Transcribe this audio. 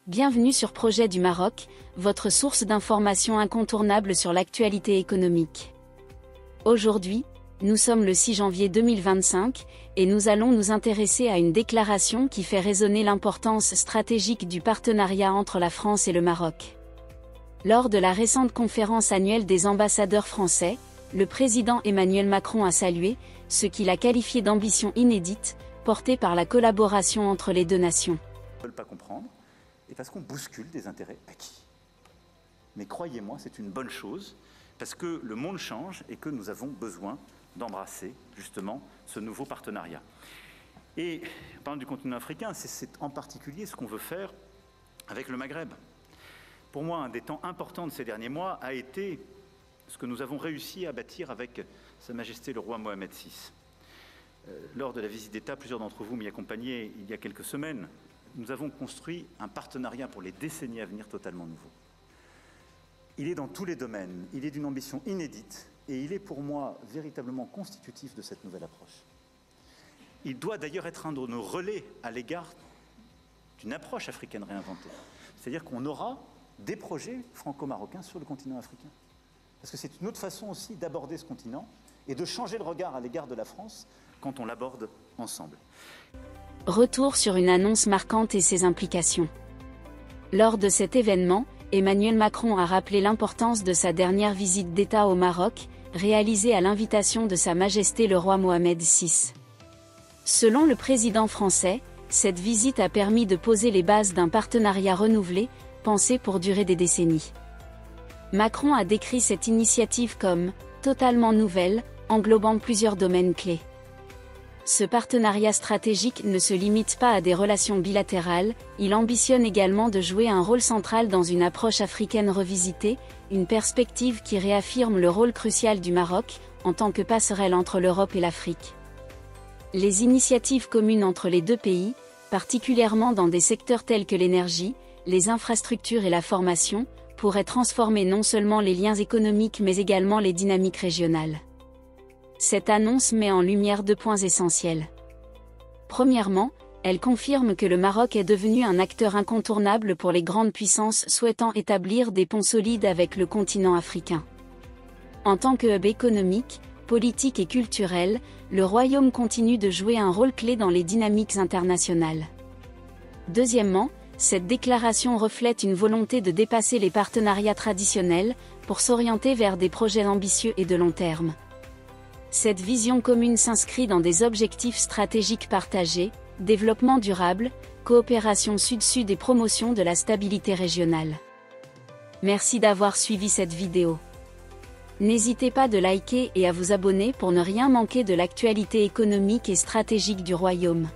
Bienvenue sur Projet du Maroc, votre source d'information incontournable sur l'actualité économique. Aujourd'hui, nous sommes le 6 janvier 2025, et nous allons nous intéresser à une déclaration qui fait résonner l'importance stratégique du partenariat entre la France et le Maroc. Lors de la récente conférence annuelle des ambassadeurs français, le président Emmanuel Macron a salué ce qu'il a qualifié d'ambition inédite, portée par la collaboration entre les deux nations. Ils ne veulent pas comprendre, et parce qu'on bouscule des intérêts acquis. Mais croyez-moi, c'est une bonne chose, parce que le monde change et que nous avons besoin d'embrasser justement ce nouveau partenariat. Et en parlant du continent africain, c'est en particulier ce qu'on veut faire avec le Maghreb. Pour moi, un des temps importants de ces derniers mois a été ce que nous avons réussi à bâtir avec Sa Majesté le roi Mohamed VI. Lors de la visite d'État, plusieurs d'entre vous m'y accompagnaient il y a quelques semaines. Nous avons construit un partenariat pour les décennies à venir totalement nouveau. Il est dans tous les domaines, il est d'une ambition inédite et il est pour moi véritablement constitutif de cette nouvelle approche. Il doit d'ailleurs être un de nos relais à l'égard d'une approche africaine réinventée. C'est-à-dire qu'on aura des projets franco-marocains sur le continent africain. Parce que c'est une autre façon aussi d'aborder ce continent et de changer le regard à l'égard de la France quand on l'aborde ensemble. Retour sur une annonce marquante et ses implications. Lors de cet événement, Emmanuel Macron a rappelé l'importance de sa dernière visite d'État au Maroc, réalisée à l'invitation de Sa Majesté le roi Mohamed VI. Selon le président français, cette visite a permis de poser les bases d'un partenariat renouvelé, pensé pour durer des décennies. Macron a décrit cette initiative comme « totalement nouvelle », englobant plusieurs domaines clés. Ce partenariat stratégique ne se limite pas à des relations bilatérales, il ambitionne également de jouer un rôle central dans une approche africaine revisitée, une perspective qui réaffirme le rôle crucial du Maroc, en tant que passerelle entre l'Europe et l'Afrique. Les initiatives communes entre les deux pays, particulièrement dans des secteurs tels que l'énergie, les infrastructures et la formation, pourraient transformer non seulement les liens économiques mais également les dynamiques régionales. Cette annonce met en lumière deux points essentiels. Premièrement, elle confirme que le Maroc est devenu un acteur incontournable pour les grandes puissances souhaitant établir des ponts solides avec le continent africain. En tant que hub économique, politique et culturel, le Royaume continue de jouer un rôle clé dans les dynamiques internationales. Deuxièmement, cette déclaration reflète une volonté de dépasser les partenariats traditionnels pour s'orienter vers des projets ambitieux et de long terme. Cette vision commune s'inscrit dans des objectifs stratégiques partagés, développement durable, coopération sud-sud et promotion de la stabilité régionale. Merci d'avoir suivi cette vidéo. N'hésitez pas de liker et à vous abonner pour ne rien manquer de l'actualité économique et stratégique du Royaume.